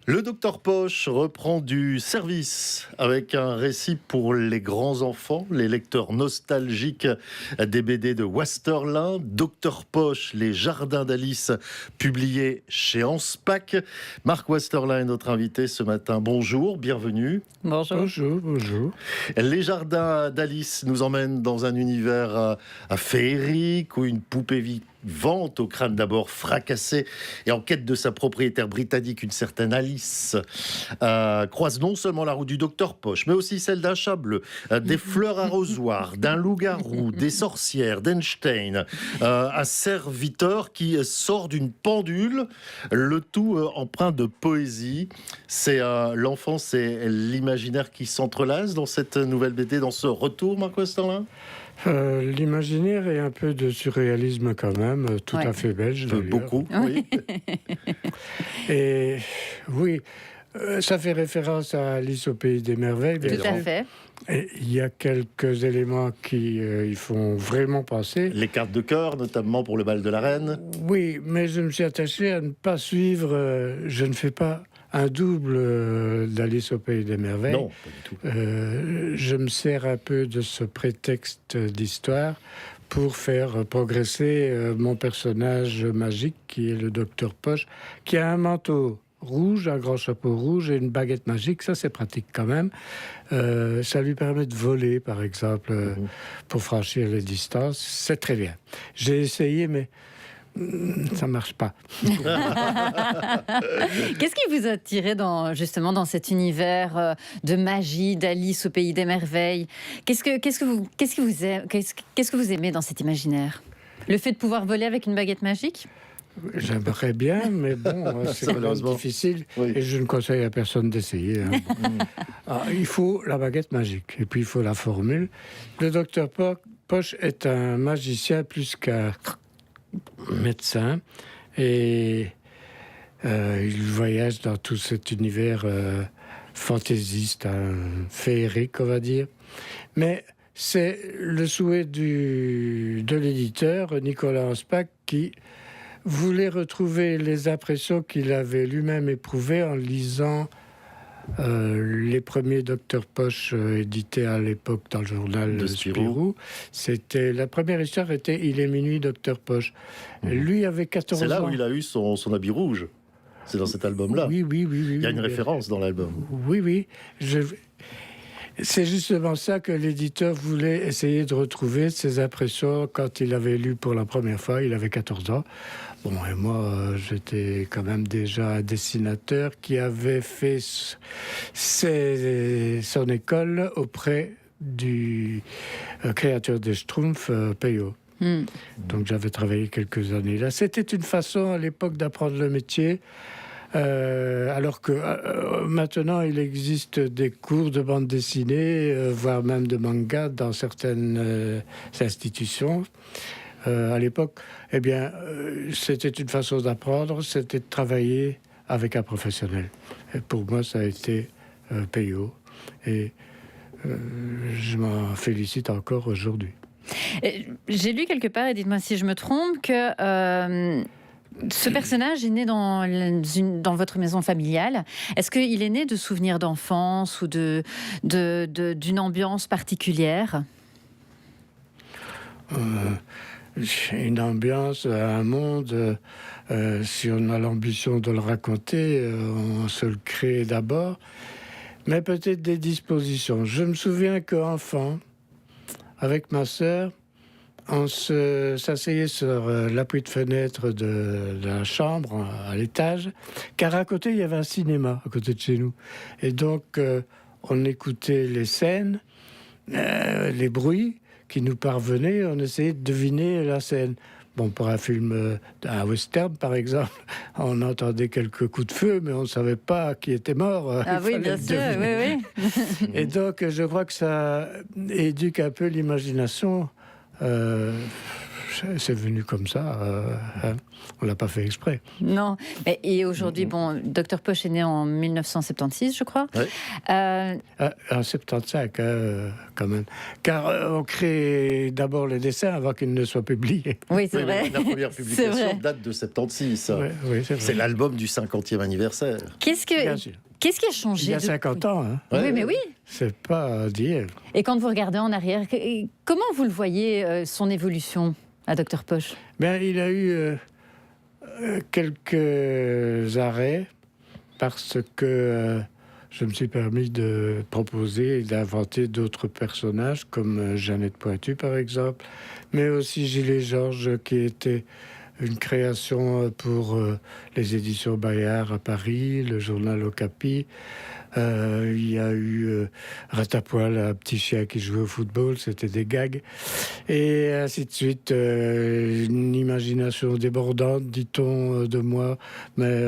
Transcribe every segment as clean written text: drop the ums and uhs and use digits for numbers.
Le docteur Poche reprend du service avec un récit pour les grands enfants, les lecteurs nostalgiques des BD de Westerlin. Docteur Poche, les jardins d'Alice, publié chez Anspach. Marc Westerlin est notre invité ce matin. Bonjour, bienvenue. Bonjour. Bonjour. Les jardins d'Alice nous emmènent dans un univers féerique où une poupée vivante au crâne d'abord fracassé et en quête de sa propriétaire britannique, une certaine Alice, croise non seulement la route du docteur Poche, mais aussi celle d'un chat bleu, des fleurs arrosoirs, d'un loup-garou, des sorcières, d'Einstein, un serviteur qui sort d'une pendule, le tout empreint de poésie. C'est l'enfance et l'imaginaire qui s'entrelacent dans cette nouvelle BD, dans ce retour, Marc Westerlin. L'imaginaire et un peu de surréalisme quand même, tout à fait belge. Beaucoup, oui. Et oui, ça fait référence à Alice au Pays des Merveilles. Tout à fait. Et il y a quelques éléments qui y font vraiment penser. Les cartes de cœur, notamment pour le bal de la reine. Oui, mais je me suis attaché à ne pas suivre, je ne fais pas un double d'Alice au Pays des Merveilles. Non, pas du tout. Je me sers un peu de ce prétexte d'histoire pour faire progresser mon personnage magique, qui est le docteur Poche, qui a un manteau rouge, un grand chapeau rouge et une baguette magique. Ça, c'est pratique quand même. Ça lui permet de voler, par exemple, pour franchir les distances. C'est très bien. J'ai essayé, mais ça marche pas. Qu'est-ce qui vous a attiré justement dans cet univers de magie d'Alice au Pays des Merveilles? Qu'est-ce que vous aimez dans cet imaginaire? Le fait de pouvoir voler avec une baguette magique? J'aimerais bien, mais bon, c'est quand même difficile. Oui. Et je ne conseille à personne d'essayer. Il faut la baguette magique, et puis il faut la formule. Le docteur Poche est un magicien plus qu'un médecin, et il voyage dans tout cet univers fantaisiste, féerique, on va dire. Mais c'est le souhait de l'éditeur, Nicolas Anspach, qui voulait retrouver les impressions qu'il avait lui-même éprouvées en lisant les premiers Docteur Poche édités à l'époque dans le journal de Spirou. La première histoire était Il est minuit, Docteur Poche. Lui avait 14 ans. C'est là où il a eu son habit rouge. C'est dans cet album-là. Oui. Il y a une référence dans l'album. Oui. C'est justement ça que l'éditeur voulait essayer de retrouver, ses impressions quand il avait lu pour la première fois. Il avait 14 ans. Bon, et moi, j'étais quand même déjà un dessinateur qui avait fait son école auprès du créateur des Schtroumpfs, Peyo. Donc j'avais travaillé quelques années là. C'était une façon à l'époque d'apprendre le métier. Alors que maintenant, il existe des cours de bande dessinée, voire même de manga dans certaines institutions. À l'époque, c'était une façon d'apprendre, c'était de travailler avec un professionnel. Et pour moi, ça a été Peyo. Et je m'en félicite encore aujourd'hui. J'ai lu quelque part, et dites-moi si je me trompe, que ce personnage est né dans votre maison familiale. Est-ce qu'il est né de souvenirs d'enfance ou d'une ambiance particulière? Une ambiance, un monde, si on a l'ambition de le raconter, on se le crée d'abord, mais peut-être des dispositions. Je me souviens qu'enfant, avec ma sœur, on s'asseyait sur l'appui de fenêtre de la chambre à l'étage, car à côté, il y avait un cinéma, à côté de chez nous. Et donc, on écoutait les scènes, les bruits qui nous parvenaient, on essayait de deviner la scène. Bon, pour un film, un western par exemple, on entendait quelques coups de feu, mais on ne savait pas qui était mort. Ah oui, bien sûr, oui. Et donc, je crois que ça éduque un peu l'imagination. c'est venu comme ça. Hein. On l'a pas fait exprès. Non. Et aujourd'hui, bon, Dr Posh est né en 1976, je crois. Ouais. En 75, quand même. Car on crée d'abord les dessins avant qu'ils ne soient publiés. Oui, c'est Oui, vrai. la première C'est publication vrai. date de 76. Oui, c'est vrai. C'est l'album du 50e anniversaire. Qu'est-ce Bien que sûr. qu'est-ce qui a changé Il y a depuis 50 ans. Hein. Ouais, Oui, mais oui. C'est pas d'hier. Et quand vous regardez en arrière, comment vous le voyez, son évolution à Dr Posh? Ben, il a eu quelques arrêts parce que je me suis permis de proposer et d'inventer d'autres personnages comme Jeannette Pointu par exemple, mais aussi Gilles Georges qui était une création pour les éditions Bayard à Paris, le journal Okapi. Il y a eu Ratapoil, un petit chien qui jouait au football, c'était des gags. Et ainsi de suite. Une imagination débordante, dit-on de moi. Mais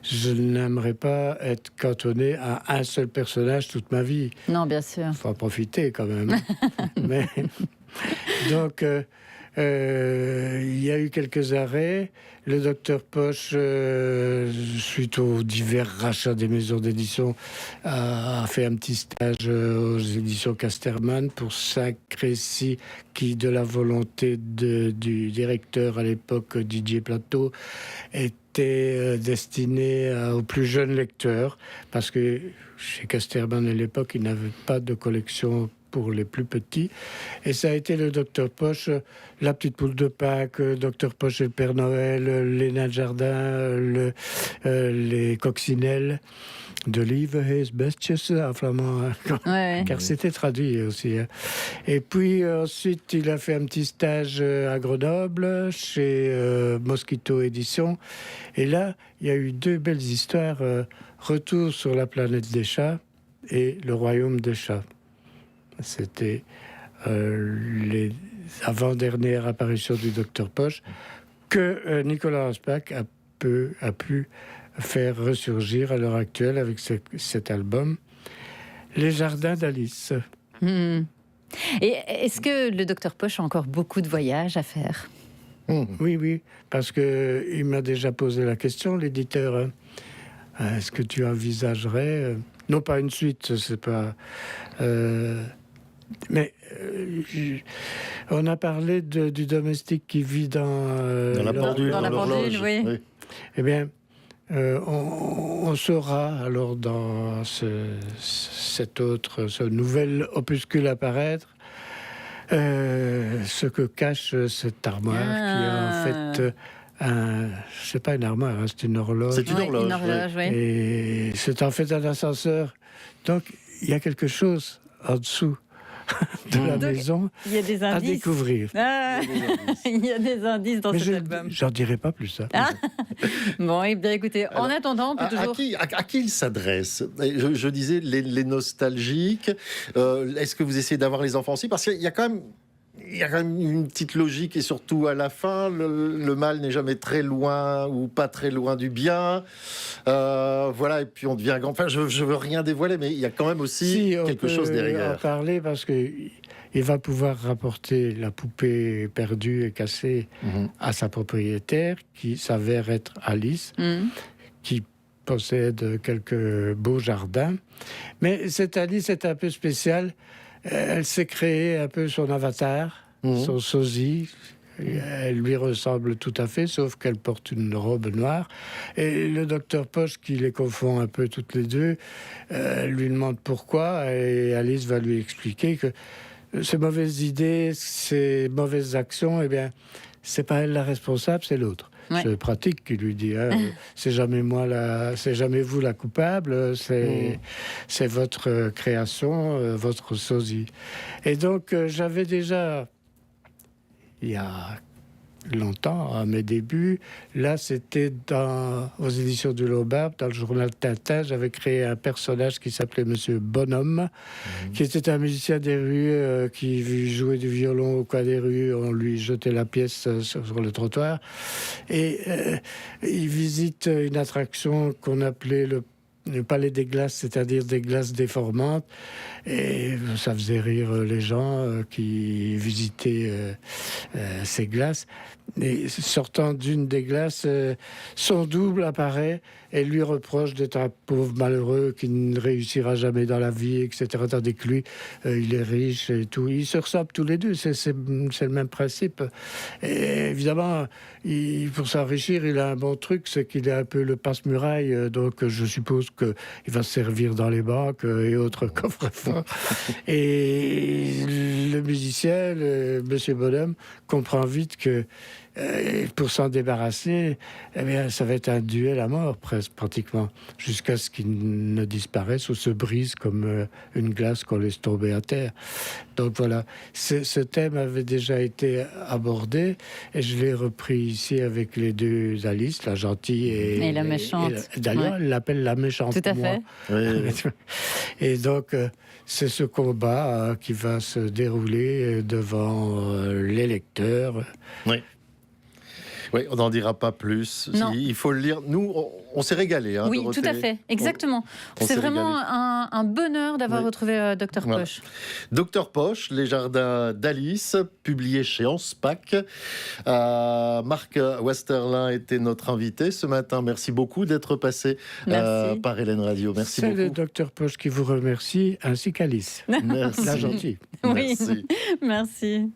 je n'aimerais pas être cantonné à un seul personnage toute ma vie. Non, bien sûr. Il faut en profiter quand même. Mais, donc, il y a eu quelques arrêts. Le docteur Posh, suite aux divers rachats des maisons d'édition, a fait un petit stage aux éditions Casterman pour 5 récits qui, de la volonté du directeur à l'époque, Didier Plateau, étaient destinés aux plus jeunes lecteurs, parce que chez Casterman à l'époque, ils n'avaient pas de collection pour les plus petits. Et ça a été le Docteur Posh, la petite poule de Pâques, Docteur Poch et le Père Noël, les nains de jardin, les coccinelles de Lieve is bestjes en flamand, Ouais. car c'était traduit aussi. Hein. Et puis ensuite, il a fait un petit stage à Grenoble, chez Mosquito Édition. Et là, il y a eu 2 belles histoires, Retour sur la planète des chats et Le royaume des chats. C'était les avant-dernières apparitions du Docteur Posh que Nicolas Anspach a pu faire ressurgir à l'heure actuelle avec cet album, Les Jardins d'Alice. Hmm. Et est-ce que le Dr Posh a encore beaucoup de voyages à faire? Oui, parce qu'il m'a déjà posé la question, l'éditeur. Est-ce que tu envisagerais, non pas une suite, c'est pas... mais on a parlé du domestique qui vit dans Dans la pendule, dans la l'horloge. pendule, oui. Eh bien, on saura alors dans ce nouvel opuscule à paraître ce que cache cette armoire qui est en fait c'est pas une armoire, hein, c'est une horloge. C'est une Oui, horloge. une horloge, oui. Et c'est en fait un ascenseur. Donc, il y a quelque chose en dessous de la Donc, maison Il y a des à indices. découvrir. Ah, il y a des indices dans Mais cet album. j'en dirai pas plus. Hein. Ah. Bon, et bien écoutez, en Alors, attendant, on peut À toujours... qui il s'adresse? Je disais les nostalgiques. Est-ce que vous essayez d'avoir les enfants aussi? Parce qu'il y a quand même... Il y a quand même une petite logique et surtout à la fin, le mal n'est jamais très loin ou pas très loin du bien. Voilà, et puis on devient grand. Enfin, je veux rien dévoiler, mais il y a quand même aussi Si, on quelque peut chose en derrière. parler parce que il va pouvoir rapporter la poupée perdue et cassée Mhm. à sa propriétaire, qui s'avère être Alice, Hmm. qui possède quelques beaux jardins. Mais cette Alice est un peu spéciale. Elle s'est créée un peu son avatar, son sosie. Elle lui ressemble tout à fait, sauf qu'elle porte une robe noire. Et le docteur Posh, qui les confond un peu toutes les deux, lui demande pourquoi. Et Alice va lui expliquer que ces mauvaises idées, ces mauvaises actions, eh bien, c'est pas elle la responsable, c'est l'autre. Ouais. C'est pratique qui lui dit c'est jamais c'est jamais vous la coupable, c'est votre création, votre sosie. Et donc j'avais déjà il y a longtemps, à mes débuts, là c'était aux éditions du Laubert, dans le journal Tintin, j'avais créé un personnage qui s'appelait Monsieur Bonhomme, qui était un musicien des rues qui jouait du violon au coin des rues, on lui jetait la pièce sur le trottoir, et il visite une attraction qu'on appelait le le palais des glaces, c'est-à-dire des glaces déformantes. Et ça faisait rire les gens qui visitaient ces glaces. Et sortant d'une des glaces, son double apparaît et lui reproche d'être un pauvre malheureux qui ne réussira jamais dans la vie, etc. Tandis que lui, il est riche et tout. Ils se ressemblent tous les deux, c'est le même principe. Et évidemment, pour s'enrichir, il a un bon truc, c'est qu'il est un peu le passe-muraille. Donc je suppose qu'il va se servir dans les banques et autres coffres-forts. Et le musicien, Monsieur Bonhomme, comprend vite que pour s'en débarrasser, eh bien, ça va être un duel à mort, presque, pratiquement, jusqu'à ce qu'il ne disparaisse ou se brise comme une glace qu'on laisse tomber à terre. Donc voilà, ce thème avait déjà été abordé et je l'ai repris ici avec les deux Alice, la gentille et la méchante. D'ailleurs, elle l'appelle la méchante. Tout à fait. Oui. Et donc, c'est ce combat qui va se dérouler devant les lecteurs. Oui. Oui, on n'en dira pas plus. Non. Il faut le lire. Nous, on s'est régalé. Oui, Dorothée. tout à fait, exactement. On C'est s'est vraiment régalé. un bonheur d'avoir Oui. retrouvé Dr Voilà. Poche. Docteur Poche, Les Jardins d'Alice, publié chez Anspach. Marc Westerlin était notre invité ce matin. Merci beaucoup d'être passé Merci. par Hélène Radio. Merci C'est le beaucoup. docteur Poche qui vous remercie, ainsi qu'Alice. Merci. La gentille. Oui, Merci. merci.